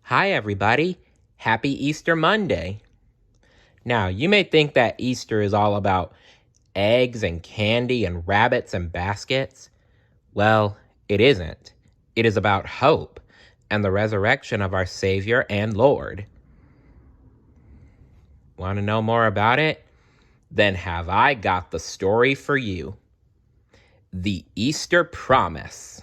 Hi, everybody. Happy Easter Monday. Now, you may think that Easter is all about eggs and candy and rabbits and baskets. Well, it isn't. It is about hope and the resurrection of our Savior and Lord. Want to know more about it? Then have I got the story for you. The Easter Promise.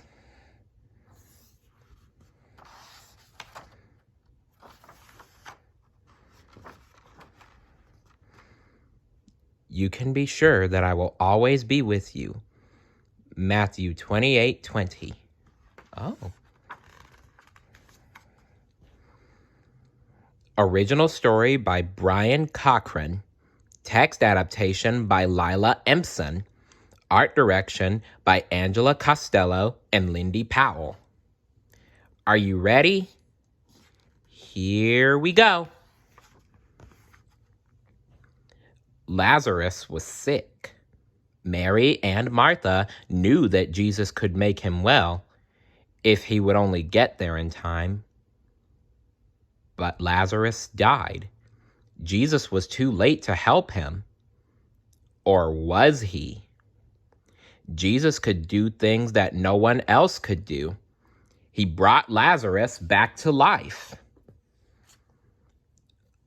You can be sure that I will always be with you. Matthew 28:20. Oh. Original story by Brian Cochran. Text adaptation by Lila Empson. Art direction by Angela Costello and Lindy Powell. Are you ready? Here we go. Lazarus was sick. Mary and Martha knew that Jesus could make him well if he would only get there in time. But Lazarus died. Jesus was too late to help him. Or was he? Jesus could do things that no one else could do. He brought Lazarus back to life.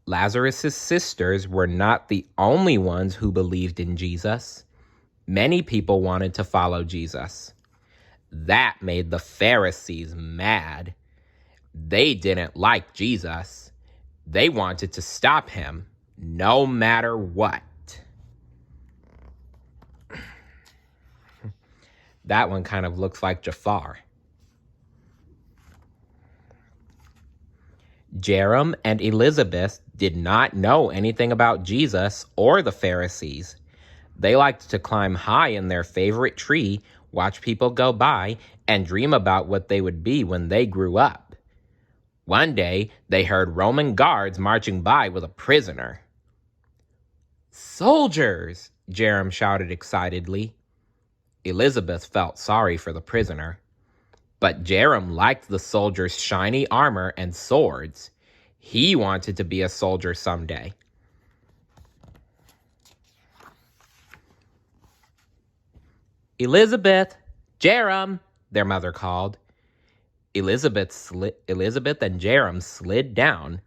Lazarus' sisters were not the only ones who believed in Jesus. Many people wanted to follow Jesus. That made the Pharisees mad. They didn't like Jesus. They wanted to stop him, no matter what. That one kind of looks like Jafar. Jerem and Elizabeth did not know anything about Jesus or the Pharisees. They liked to climb high in their favorite tree, watch people go by, and dream about what they would be when they grew up. One day, they heard Roman guards marching by with a prisoner. "Soldiers!" Jerem shouted excitedly. Elizabeth felt sorry for the prisoner. But Jerem liked the soldiers' shiny armor and swords. He wanted to be a soldier someday. "Elizabeth! Jerem!" their mother called. Elizabeth and Jerem slid down.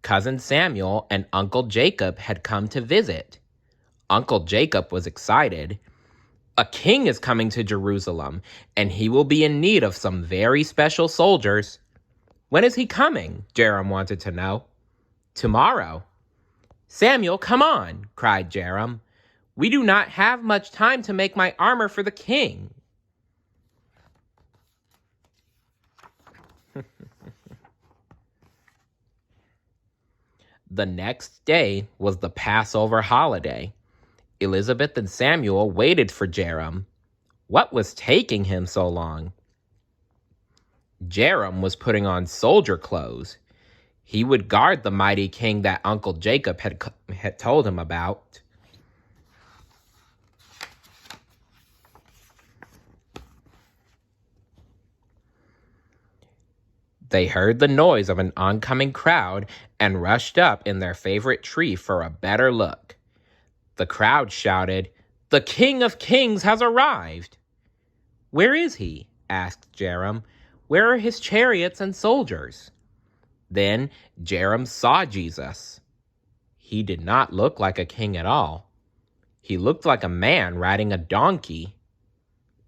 Cousin Samuel and Uncle Jacob had come to visit. Uncle Jacob was excited. A king is coming to Jerusalem, and he will be in need of some very special soldiers. "When is he coming?" Jerem wanted to know. "Tomorrow." "Samuel, come on," cried Jerem. "We do not have much time to make my armor for the king." The next day was the Passover holiday. Elizabeth and Samuel waited for Jerem. What was taking him so long? Jerem was putting on soldier clothes. He would guard the mighty king that Uncle Jacob had told him about. They heard the noise of an oncoming crowd and rushed up in their favorite tree for a better look. The crowd shouted, "The King of Kings has arrived!" "Where is he?" asked Jerem. "Where are his chariots and soldiers?" Then Jerem saw Jesus. He did not look like a king at all. He looked like a man riding a donkey.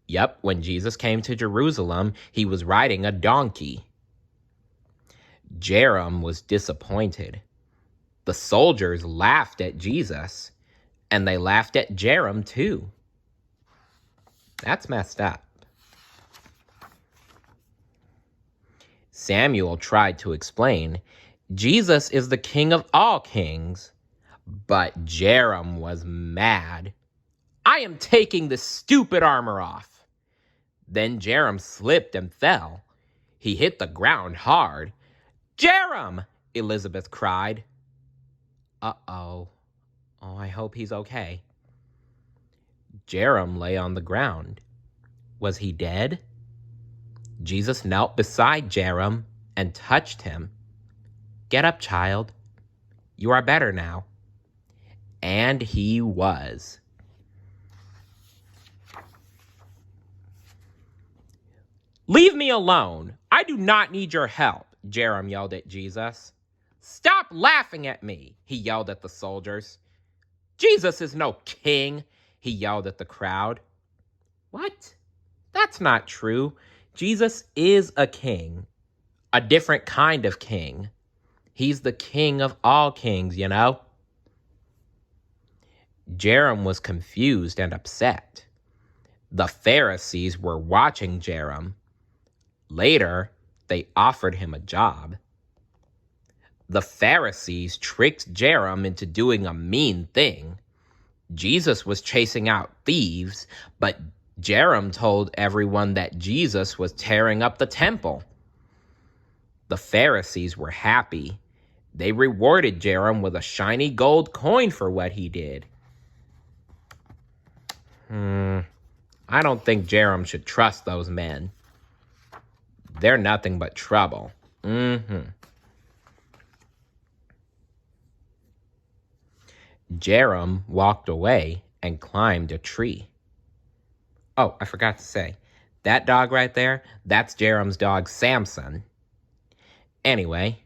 Yep, when Jesus came to Jerusalem, he was riding a donkey. Jerem was disappointed. The soldiers laughed at Jesus, and they laughed at Jerem too. That's messed up. Samuel tried to explain, "Jesus is the King of all kings." But Jerem was mad. "I am taking this stupid armor off." Then Jerem slipped and fell. He hit the ground hard. "Jerem!" Elizabeth cried. Uh-oh. Oh, I hope he's okay. Jerem lay on the ground. Was he dead? Jesus knelt beside Jerem and touched him. Get up, child. You are better now. And he was. Leave me alone. I do not need your help, Jerem yelled at Jesus. Stop laughing at me, he yelled at the soldiers. Jesus is no king, he yelled at the crowd. What? That's not true. Jesus is a king. A different kind of king. He's the king of all kings, you know? Jerem was confused and upset. The Pharisees were watching Jerem. Later, they offered him a job. The Pharisees tricked Jerem into doing a mean thing. Jesus was chasing out thieves, but Jerem told everyone that Jesus was tearing up the temple. The Pharisees were happy. They rewarded Jerem with a shiny gold coin for what he did. I don't think Jerem should trust those men. They're nothing but trouble. Jerem walked away and climbed a tree. Oh, I forgot to say, that dog right there, that's Jerem's dog Samson. Anyway,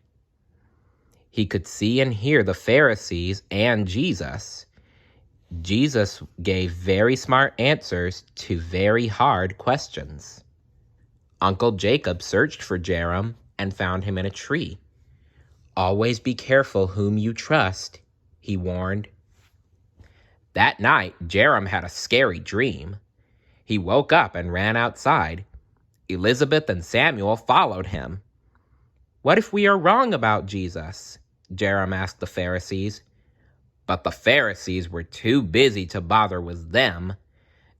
he could see and hear the Pharisees and Jesus. Jesus gave very smart answers to very hard questions. Uncle Jacob searched for Jerem and found him in a tree. Always be careful whom you trust, he warned. That night, Jerem had a scary dream. He woke up and ran outside. Elizabeth and Samuel followed him. What if we are wrong about Jesus? Jerem asked the Pharisees. But the Pharisees were too busy to bother with them.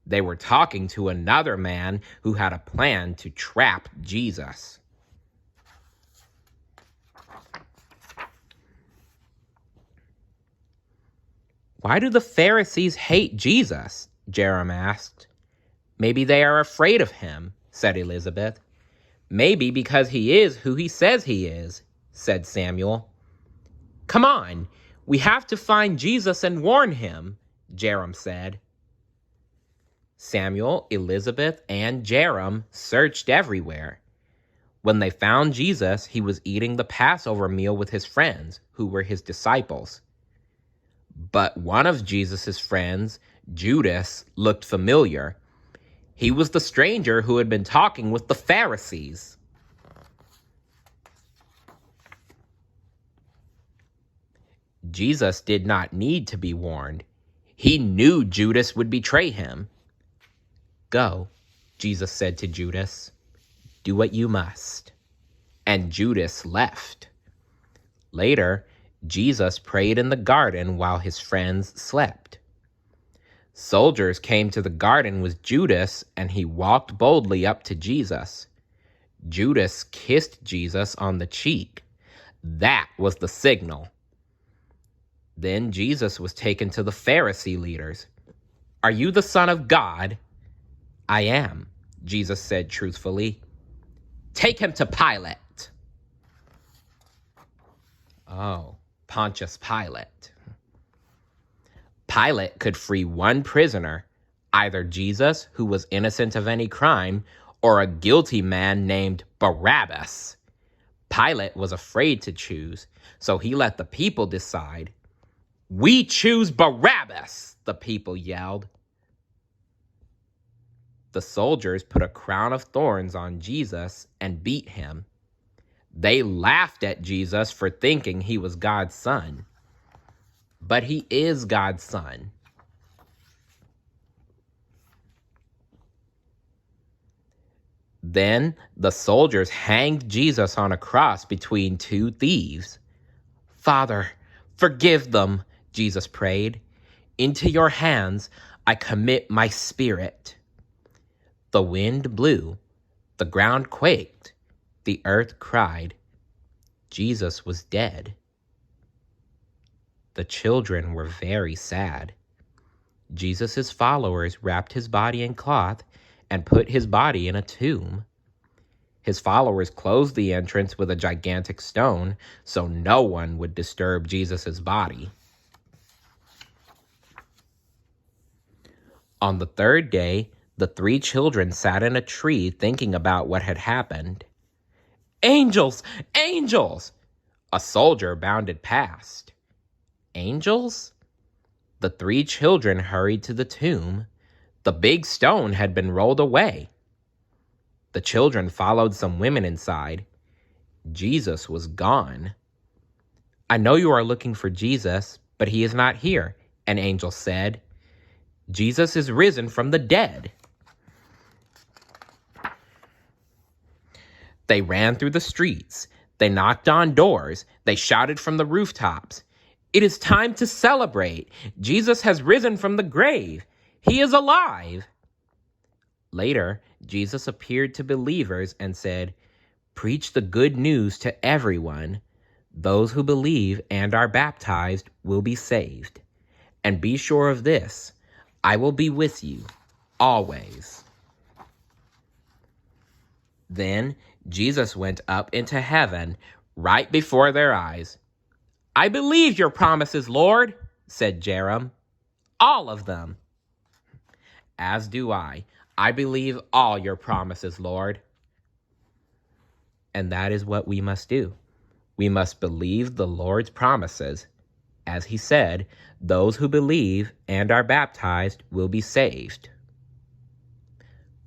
They were talking to another man who had a plan to trap Jesus. Why do the Pharisees hate Jesus? Jerem asked. Maybe they are afraid of him, said Elizabeth. Maybe because he is who he says he is, said Samuel. Come on, we have to find Jesus and warn him, Jerem said. Samuel, Elizabeth, and Jerem searched everywhere. When they found Jesus, he was eating the Passover meal with his friends, who were his disciples. But one of Jesus' friends, Judas, looked familiar. He was the stranger who had been talking with the Pharisees. Jesus did not need to be warned. He knew Judas would betray him. Go, Jesus said to Judas. Do what you must. And Judas left. Later, Jesus prayed in the garden while his friends slept. Soldiers came to the garden with Judas, and he walked boldly up to Jesus. Judas kissed Jesus on the cheek. That was the signal. Then Jesus was taken to the Pharisee leaders. Are you the Son of God? I am, Jesus said truthfully. Take him to Pilate. Oh, Pontius Pilate. Pilate could free one prisoner, either Jesus, who was innocent of any crime, or a guilty man named Barabbas. Pilate was afraid to choose, so he let the people decide. We choose Barabbas, the people yelled. The soldiers put a crown of thorns on Jesus and beat him. They laughed at Jesus for thinking he was God's son. But he is God's son. Then the soldiers hanged Jesus on a cross between two thieves. Father, forgive them, Jesus prayed. Into your hands I commit my spirit. The wind blew, the ground quaked, the earth cried. Jesus was dead. The children were very sad. Jesus' followers wrapped his body in cloth and put his body in a tomb. His followers closed the entrance with a gigantic stone so no one would disturb Jesus' body. On the third day, the 3 children sat in a tree thinking about what had happened. "Angels! Angels!" A soldier bounded past. Angels? The 3 children hurried to the tomb. The big stone had been rolled away. The children followed some women inside. Jesus was gone. "I know you are looking for Jesus, but he is not here," an angel said. "Jesus is risen from the dead." They ran through the streets. They knocked on doors. They shouted from the rooftops. "It is time to celebrate. Jesus has risen from the grave. He is alive." Later, Jesus appeared to believers and said, "Preach the good news to everyone. Those who believe and are baptized will be saved. And be sure of this, I will be with you always." Then Jesus went up into heaven right before their eyes. "I believe your promises, Lord," said Jerem. "All of them." "As do I. I believe all your promises, Lord." And that is what we must do. We must believe the Lord's promises. As he said, those who believe and are baptized will be saved.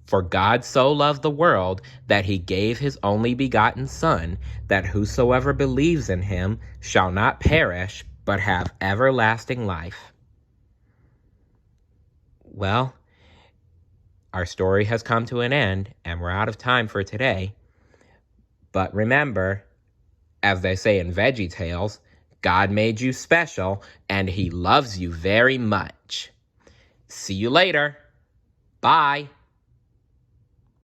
"For God so loved the world that he gave his only begotten Son, that whosoever believes in him shall not perish, but have everlasting life." Well, our story has come to an end, and we're out of time for today. But remember, as they say in Veggie Tales, God made you special, and he loves you very much. See you later. Bye.